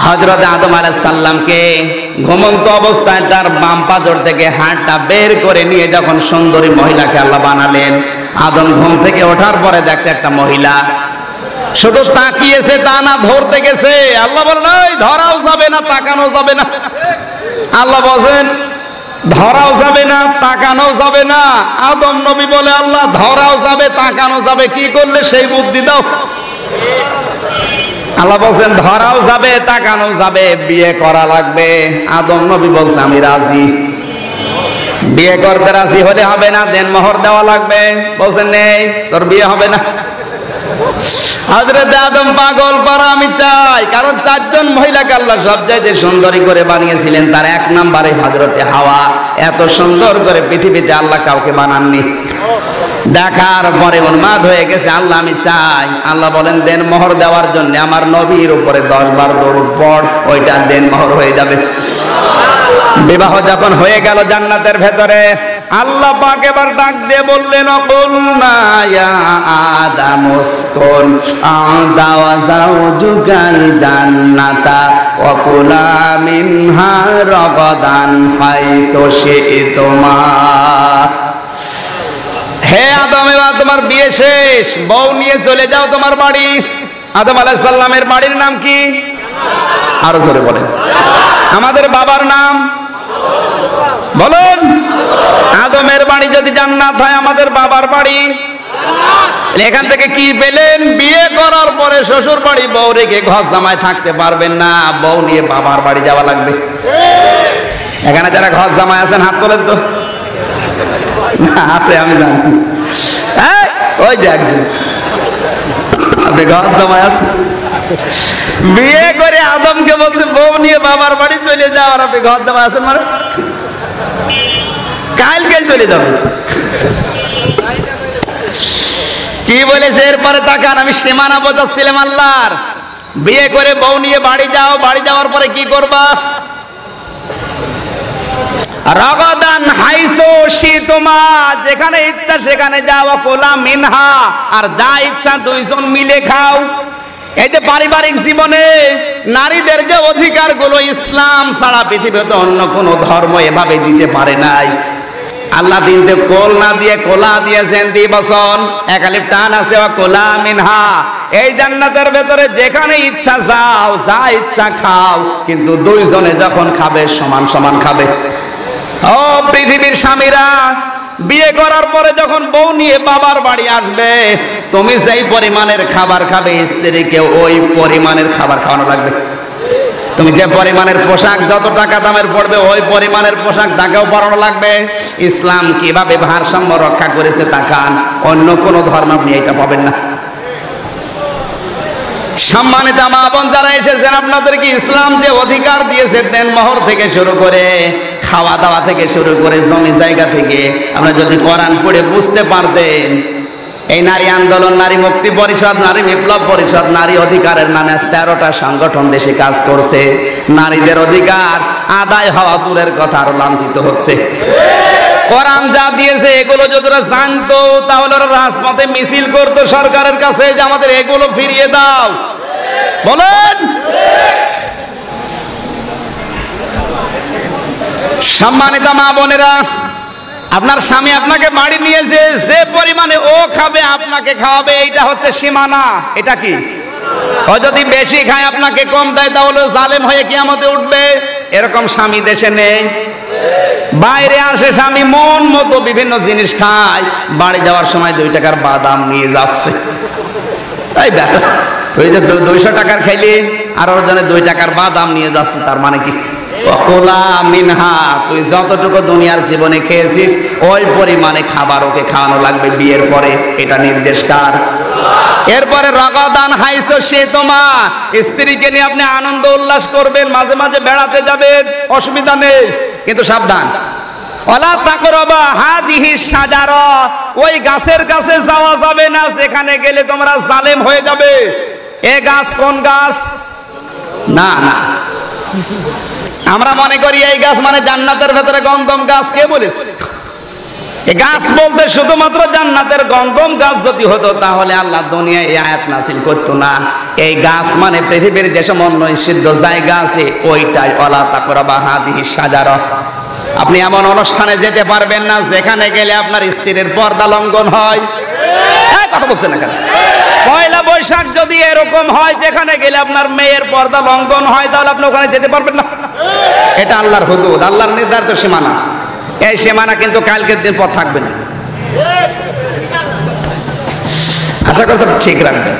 হযরত আদম আলাইহিস সালামকে ঘুমন্ত অবস্থায় তার বাম পাজর থেকে হাড়টা বের করে নিয়ে যখন সুন্দরী মহিলাকে আল্লাহ বানালেন, আদম ঘুম থেকে ওঠার পরে দেখে একটা মহিলা, শুধু তাকিয়েছে তা না, ধরতে গেছে। আল্লাহ বলেন এই ধরাও যাবে না, তাকানো যাবে না। আল্লাহ বলেন ধরাও যাবে না, তাকানো যাবে না। আদম নবী বলে আল্লাহ ধরাও যাবে, তাকানো যাবে, কি করলে সেই বুদ্ধি দাও। আল্লাহ বলছেন ধরাও যাবে, তাকানো যাবে, বিয়ে করা লাগবে। আদম নবী বলছে আমি রাজি। বিয়ে করতে রাজি হলে হবে না, দেনমোহর দেওয়া লাগবে। বলছেন নেই, তোর বিয়ে হবে না। হযরত আদম পাগল পারা আমি চাই, কারণ চারজন মহিলাকে আল্লাহ সবচাইতে সুন্দরী করে বানিয়েছিলেন, তার এক নম্বরে হযরতে হাওয়া। এত সুন্দর করে পৃথিবীতে আল্লাহ কাউকে বানাননি। দেখার পরে উন্মাদ হয়ে গেছে, আল্লাহ আমি চাই। আল্লাহ বলেন দেনমোহর দেওয়ার জন্য আমার নবীর উপরে 10 বার দরুদ পড়, ওইটা দেনমোহর হয়ে যাবে। বিবাহ যখন হয়ে গেল জান্নাতের ভেতরে, আল্লাহ পাক এবার ডাক দিয়ে বললেন কুলনা ইয়া আদম উসকুন আনতা ওয়া যাওজুকাল জান্নাতা ওয়া কুলা মিনহা রাগাদান হাইসু শি'তুমা। হে আদম, এবার তোমার বিয়ে শেষ, বউ নিয়ে চলে যাও তোমার বাড়ি। আদম আলাইহিস সালামের বাড়ির নাম কি? আরো জোরে বলেন। আমাদের বাবার নাম বলেন। আদমের বাড়ি যদি জান্নাত হয়, আমাদের বাবার বাড়ি এখান থেকে কি পেলেন? বিয়ে করার পরে শ্বশুর বাড়ি বউ রেখে ঘর জামায় থাকতে পারবেন না, বউ নিয়ে বাবার বাড়ি যাওয়া লাগবে। এখানে যারা ঘর জামায় আছেন হাত তোলেন তো। না আছে, আমি জানি। ওই যে একজন আপনি ঘর জামায় আছেন, বিয়ে করে আদমকে বলছে বউ নিয়ে বাবার বাড়ি চলে যাও, আর আপনি ঘর জামায় আছেন। মানে কালকে চলে যাবো। কি বলেছে এরপরে তাকান, আমি সীমানা বোঝাচ্ছিলাম আল্লাহর। বিয়ে করে বউ নিয়ে বাড়ি যাও, বাড়ি যাওয়ার পরে কি করবা? রাগাদান হাইসু শি'তুমা, যেখানে ইচ্ছা সেখানে যাও, কুলা মিনহা, আর যা ইচ্ছা দুইজন মিলে খাও। এই যে পারিবারিক জীবনে নারীদের যে অধিকারগুলো ইসলাম ছাড়া পৃথিবীতে অন্য কোন ধর্ম এভাবে দিতে পারে নাই। আল্লাহ দিনতে কোল না দিয়ে কোলা দিয়েছেন, দ্বিবচন, একালিফ টান আছে, কোলা মিনহা। এই জান্নাতের ভেতরে যেখানে ইচ্ছা যাও, যা ইচ্ছা খাও, কিন্তু দুইজনে যখন খাবে সমান সমান খাবে। ও পৃথিবীর স্বামীরা, বিয়ে করার পরে যখন বউ নিয়ে বাবার বাড়ি আসবে, তুমি যেই পরিমাণের খাবার খাবে, স্ত্রীকে ওই পরিমাণের খাবার খাওয়ানো লাগবে। তুমি যে পরিমাণের পোশাক যত টাকা দামের পড়বে, ওই পরিমাণের পোশাক তাকেও পরানো লাগবে। ইসলাম কিভাবে ভারসাম্য রক্ষা করেছে তাকান, অন্য কোন ধর্ম আপনি এটা পাবেন না। সম্মানিত মা বোন যারা এসেছেন, আপনাদেরকে ইসলাম যে অধিকার দিয়েছে, দেনমোহর থেকে শুরু করে খাওয়া দাওয়া থেকে শুরু করে জমি জায়গা থেকে, আমরা যদি কোরআন পড়ে বুঝতে পারতেন। এই নারী আন্দোলন, নারী মুক্তি পরিষদ, নারী বিপ্লব পরিষদ, নারী অধিকারের নামে 13টা সংগঠন দেশে কাজ করছে। নারীদের অধিকার আদায় হওয়া দূরের কথা, আরো লাঞ্ছিত হচ্ছে। কোরআন যা দিয়েছে এগুলো যদি ওরা জানতো, তাহলে ওরা রাজপথে মিছিল করতো সরকারের কাছে যে আমাদের এগুলো ফিরিয়ে দাও। বলেন। সম্মানিত মা বোনেরা, আপনার স্বামী আপনাকে বাড়ি নিয়েছে, যে পরিমাণে ও খাবে আপনাকে খাওয়াবে, এইটা হচ্ছে সীমানা। এটা কি? ও যদি বেশি খায় আপনাকে কম দেয়, তাহলে জালেম হয়ে কিয়ামতে উঠবে। এরকম স্বামী দেশে নেই। বাইরে আসে স্বামী, মন মতো বিভিন্ন জিনিস খায়, বাড়ি যাওয়ার সময় 2 টাকার বাদাম নিয়ে যাচ্ছে। তাই বেটা, তুই যে 200 টাকার খাইলি, আর ওর জন্য 2 টাকার বাদাম নিয়ে যাচ্ছে, তার মানে কি? কুলা মিনহা, তুই যতটুকু দুনিয়ার জীবনে খেয়েছিস ওই পরিমাণে খাবার ওকে খাওয়ানো লাগবে বিয়ের পরে। এটা নির্দেশ কার? এরপরে রাগাদান হাইসু শি'তুমা, স্ত্রীকে নিয়ে আপনি আনন্দ উল্লাস করবেন, মাঝে মাঝে বেড়াতে যাবেন, অসুবিধা নেই, কিন্তু সাবধান। ওয়ালা তাকরাবা হাদিহি শাজারা, ওই গাছের কাছে যাওয়া যাবে না, সেখানে গেলে তোমরা জালেম হয়ে যাবে। এ গাছ কোন গাছ? না না, আমরা মনে করি এই গাছ মানে জান্নাতের ভেতরে গন্ধম গাছ। কে বলেছে? এই গাছ বলতে শুধুমাত্র জান্নাতের গন্ধম গাছ যদি হতো তাহলে আল্লাহ দুনিয়ায় এই আয়াত নাযিল করতো না। এই গাছ মানে পৃথিবীর যে সমস্ত নিষিদ্ধ জায়গা আছে ওইটাই ওয়ালা তাকরাবা হাদিহি শাজারা। আপনি এমন অনুষ্ঠানে যেতে পারবেন না যেখানে গেলে আপনার স্ত্রীর পর্দা লঙ্ঘন হয়। কথা বলছেন না কেন? পয়লা বৈশাখ যদি এরকম হয় যেখানে গেলে আপনার মেয়ের পর্দা লঙ্ঘন হয় তাহলে আপনি ওখানে যেতে পারবেন না। এটা আল্লাহর হুদুদ, আল্লাহর নির্ধারিত সীমানা। এই সীমানা কিন্তু কালকের দিন পর থাকবে না। আশা করছি ঠিক রাখবেন।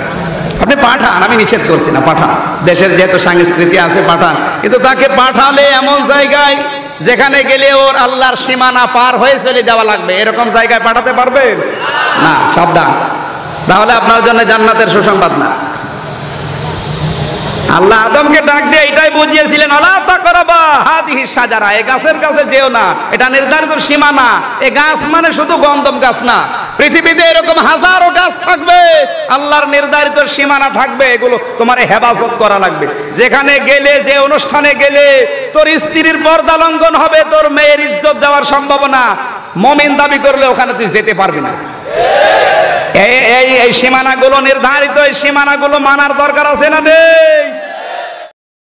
আপনি পাঠান, আমি নিষেধ করছি না, পাঠান। দেশের যেহেতু সংস্কৃতি আছে পাঠান, কিন্তু তাকে পাঠালে এমন জায়গায় যেখানে গেলে ওর আল্লাহর সীমানা পার হয়ে চলে যাওয়া লাগবে, এরকম জায়গায় পাঠাতে পারবেন না। সাবধান, তাহলে আপনার জন্য জান্নাতের সুসংবাদ না। আল্লাহ আদমকে ডাক দিয়ে এটাই বুঝিয়েছিলেন, আলা তাকরাবা হাদিহি শাজারা, এই গাছের কাছে যেও না, এটা নির্ধারিত সীমানা। এই গাছ মানে শুধু গন্ধম গাছ না, পৃথিবীতে এরকম হাজারো গাছ থাকবে, আল্লাহর নির্ধারিত সীমানা থাকবে, এগুলো তোমার হেফাজত করা লাগবে। যেখানে গেলে, যে অনুষ্ঠানে গেলে তোর স্ত্রীর পর্দা লঙ্ঘন হবে, তোর মেয়ের ইজ্জত যাওয়ার সম্ভাবনা, মুমিন দাবি করলে ওখানে তুই যেতে পারবি না। এই সীমানাগুলো নির্ধারিত, এই সীমানাগুলো মানার দরকার আছে না নেই?